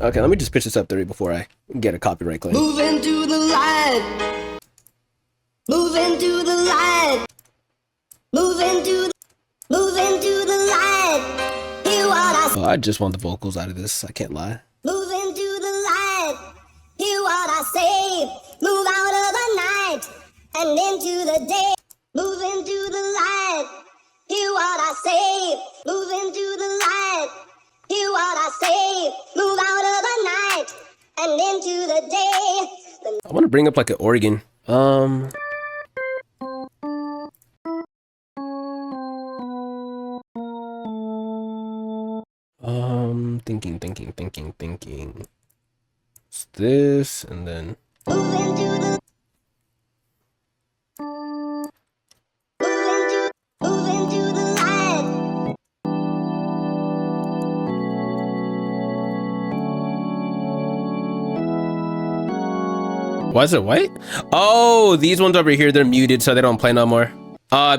Okay, let me just pitch this up 3 before I get a copyright claim. Move into the light. Move into the light. Move into the light. Hear what I say. Oh, I just want the vocals out of this. I can't lie. Move into the light. Hear what I say. Move out of the night and into the day. Move into the light. Hear what I say. Move into the light. Hear what I say. Move out of the night and into the day. I want to bring up like an organ. Thinking. It's this, and then. Move into the light. Why is it white? Oh, these ones over here, they're muted, so they don't play no more.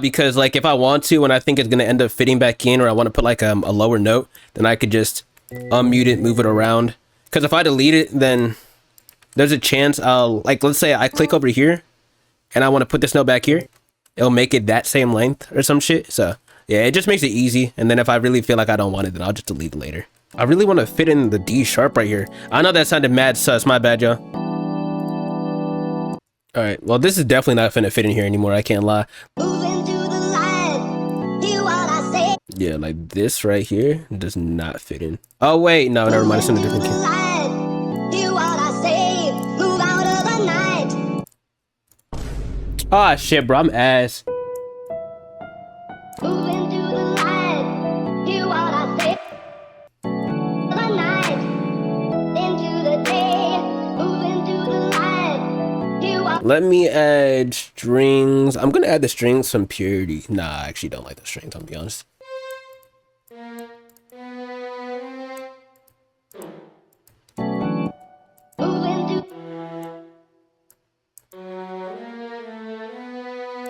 Because like if I want to, and I think it's gonna end up fitting back in, or I want to put like a lower note, then I could just unmute it, move it around. Because if I delete it, then there's a chance I'll, like, let's say I click over here and I want to put this note back here, it'll make it that same length or some shit. So yeah, it just makes it easy. And then if I really feel like I don't want it, then I'll just delete it later. I really want to fit in the D sharp right here. I know that sounded mad sus, my bad, y'all. All right, well, this is definitely not finna fit in here anymore, I can't lie. Move into the light. Hear what I say. Yeah, like this right here does not fit in. Oh wait, no, never mind, it's in a different key. Hear what I say. Move out of the night. Ah, shit, bro, I'm ass. Move into the light. Hear what I say. The night into the day. Move into the light. Hear what. Let me add strings. I'm gonna add the strings from purity. Nah, I actually don't like the strings, I'll be honest.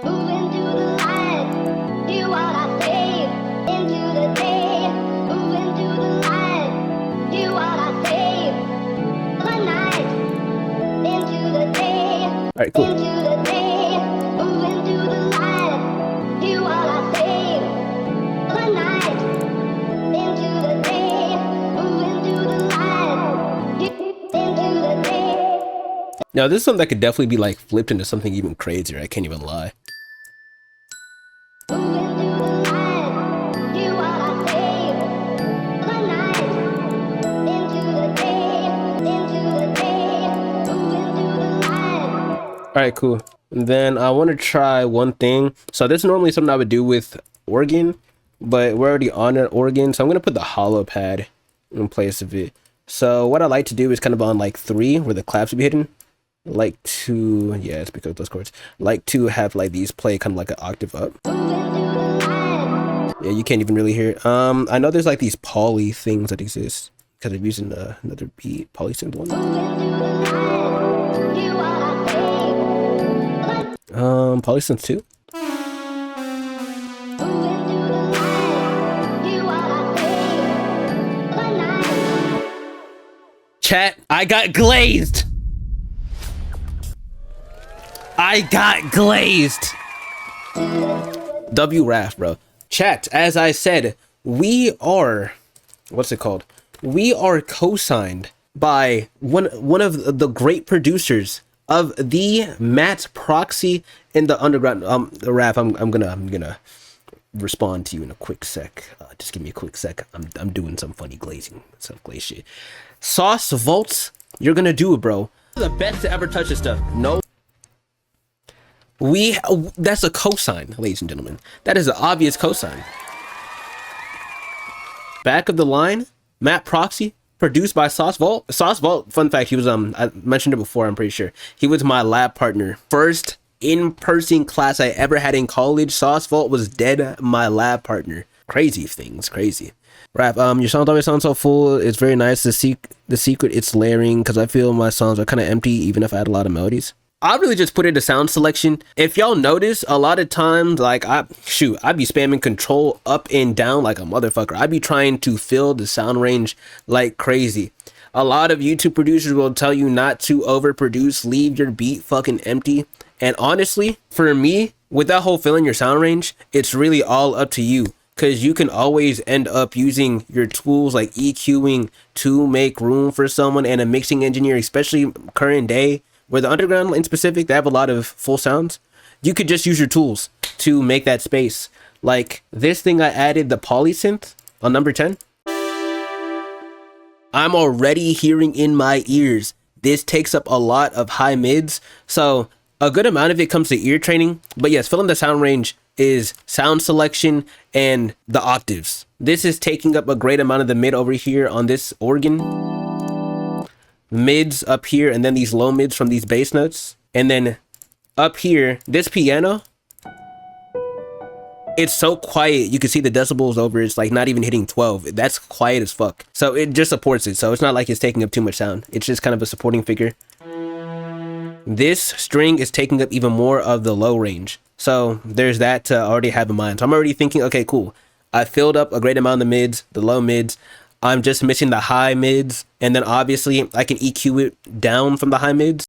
Move into the light. Hear what I say. Into the day. Move into the light. Hear what I say. The night into the day. All right, cool. Into the day. Move into the light. Hear what I say. The night into the day. Move into the light. Into the day. Now, this is something that could definitely be like flipped into something even crazier. I can't even lie. Move into the light. Hear what I say. The night into the day. Into the day. Move into the light. All right, cool. And then I want to try one thing. So this is normally something I would do with organ, but we're already on an organ. So I'm going to put the hollow pad in place of it. So what I like to do is kind of on like 3 where the claps would be hidden. Like to, yeah, it's because of those chords. Like to have like these play kind of like an octave up. Yeah, you can't even really hear it. I know there's like these poly things that exist because I'm using another beat, polysynth one. Hear what I say. Polysynth 2. Move into the light. Hear what I say. The night. Chat, I got glazed. I got glazed. WRAF, bro. Chat, as I said, we are, what's it called? We are co-signed by one of the great producers of the Matt Proxy in the underground. RAF, I'm gonna respond to you in a quick sec. Just give me a quick sec. I'm doing some funny glazing, some glaze shit. Sauce Vaults, you're gonna do it, bro. The best to ever touch this stuff. No. That's a cosign, ladies and gentlemen. That is an obvious cosign. Back of the line, Matt Proxy, produced by Sauce Vault. Sauce Vault, fun fact, he was I mentioned it before, I'm pretty sure. He was my lab partner. First in-person class I ever had in college. Sauce Vault was dead my lab partner. Crazy things, crazy. Rap, your songs always sound so full. It's very nice to see the secret it's layering, because I feel my songs are kind of empty even if I had a lot of melodies. I really just put it to sound selection. If y'all notice, a lot of times, like, I'd be spamming control up and down like a motherfucker. I'd be trying to fill the sound range like crazy. A lot of YouTube producers will tell you not to overproduce, leave your beat fucking empty. And honestly, for me, with that whole filling your sound range, it's really all up to you. Because you can always end up using your tools like EQing to make room for someone, and a mixing engineer, especially current day, where the underground in specific, they have a lot of full sounds. You could just use your tools to make that space. Like this thing I added, the polysynth on number 10. I'm already hearing in my ears. This takes up a lot of high mids. So a good amount of it comes to ear training. But yes, filling the sound range is sound selection and the octaves. This is taking up a great amount of the mid over here on this organ. Mids up here, and then these low mids from these bass notes. And then up here, this piano, it's so quiet, you can see the decibels over, it's like not even hitting 12. That's quiet as fuck. So it just supports it. So it's not like it's taking up too much sound. It's just kind of a supporting figure. This string is taking up even more of the low range. So there's that to already have in mind. So I'm already thinking, okay, cool. I filled up a great amount of the mids, the low mids. I'm just missing the high mids. And then obviously I can EQ it down from the high mids.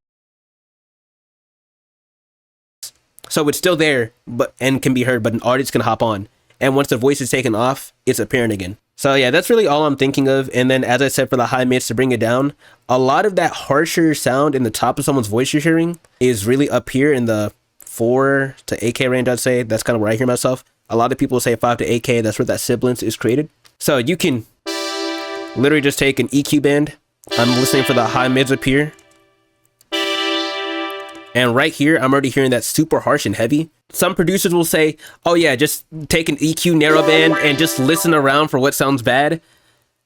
So it's still there, but and can be heard, but an artist can hop on. And once the voice is taken off, it's apparent again. So yeah, that's really all I'm thinking of. And then as I said, for the high mids to bring it down, a lot of that harsher sound in the top of someone's voice you're hearing is really up here in the 4 to 8K range, I'd say. That's kind of where I hear myself. A lot of people say 5 to 8K, that's where that sibilance is created. So you can literally just take an EQ band. I'm listening for the high mids up here. And right here, I'm already hearing that super harsh and heavy. Some producers will say, oh yeah, just take an EQ narrowband and just listen around for what sounds bad.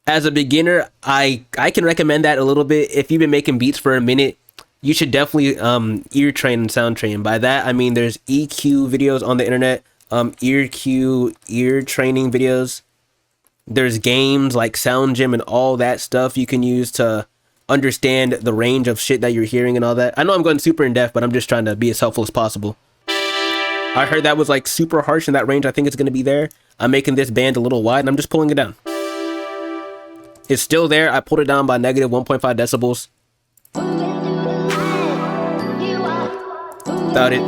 As a beginner, I can recommend that a little bit. If you've been making beats for a minute, you should definitely ear train and sound train. By that, I mean there's EQ videos on the internet, ear training videos. There's games like Sound Gym and all that stuff you can use to understand the range of shit that you're hearing and all that. I know I'm going super in depth, but I'm just trying to be as helpful as possible. I heard that was like super harsh in that range. I think it's going to be there. I'm making this band a little wide and I'm just pulling it down. It's still there. I pulled it down by negative 1.5 decibels. Without it.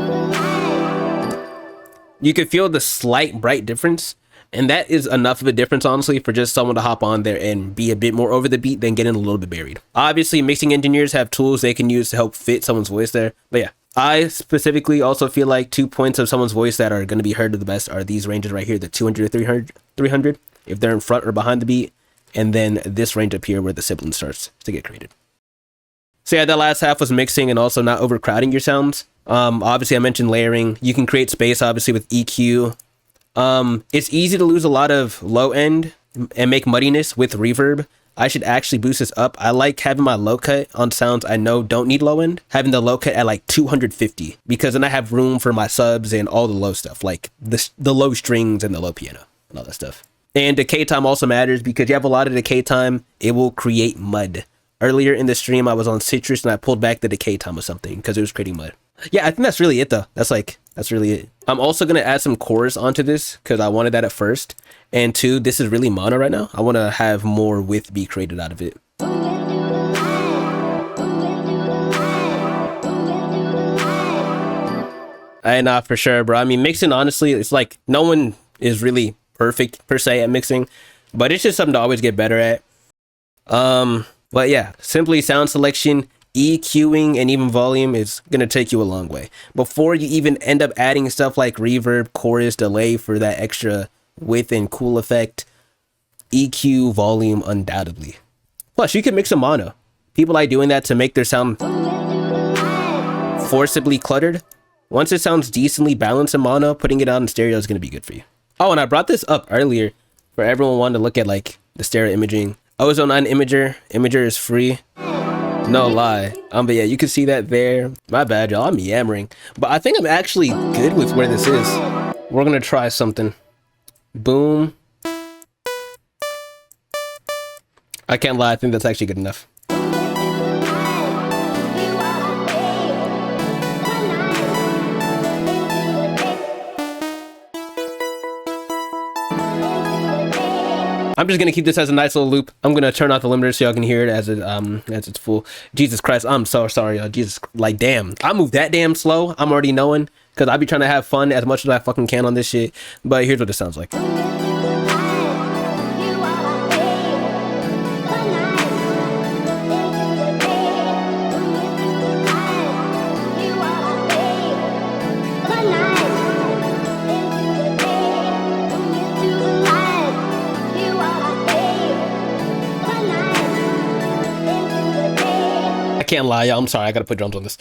You can feel the slight bright difference. And that is enough of a difference, honestly, for just someone to hop on there and be a bit more over the beat than getting a little bit buried. Obviously, mixing engineers have tools they can use to help fit someone's voice there. But yeah, I specifically also feel like 2 points of someone's voice that are going to be heard the best are these ranges right here, the 200 to 300, if they're in front or behind the beat. And then this range up here where the sibilance starts to get created. So yeah, that last half was mixing and also not overcrowding your sounds. Obviously, I mentioned layering. You can create space, obviously, with EQ. It's easy to lose a lot of low end and make muddiness with reverb. I should actually boost this up. I like having my low cut on sounds I know don't need low end, having the low cut at like 250, because then I have room for my subs and all the low stuff, like the low strings and the low piano and all that stuff. And decay time also matters, because you have a lot of decay time, it will create mud. Earlier in the stream, I was on Citrus and I pulled back the decay time of something because it was creating mud. Yeah, I think that's really it though. That's really it. I'm also going to add some chorus onto this because I wanted that at first. And 2, this is really mono right now. I want to have more width be created out of it. Nah, for sure, bro. I mean, mixing, honestly, it's like no one is really perfect per se at mixing, but it's just something to always get better at. But yeah, simply sound selection, EQing, and even volume is going to take you a long way. Before you even end up adding stuff like reverb, chorus, delay for that extra width and cool effect, EQ, volume, undoubtedly. Plus, you can mix a mono. People like doing that to make their sound forcibly cluttered. Once it sounds decently balanced in mono, putting it out in stereo is going to be good for you. Oh, and I brought this up earlier for everyone wanting to look at like the stereo imaging. Ozone on Imager. Imager is free. No lie. But yeah, you can see that there. My bad, y'all. I'm yammering. But I think I'm actually good with where this is. We're going to try something. Boom. I can't lie. I think that's actually good enough. I'm just gonna keep this as a nice little loop. I'm gonna turn off the limiter so y'all can hear it as it's full. Jesus Christ, I'm so sorry, y'all. Jesus, like, damn, I move that damn slow. I'm already knowing, because I be trying to have fun as much as I fucking can on this shit. But here's what it sounds like. I can't lie, y'all. I'm sorry. I gotta put drums on this.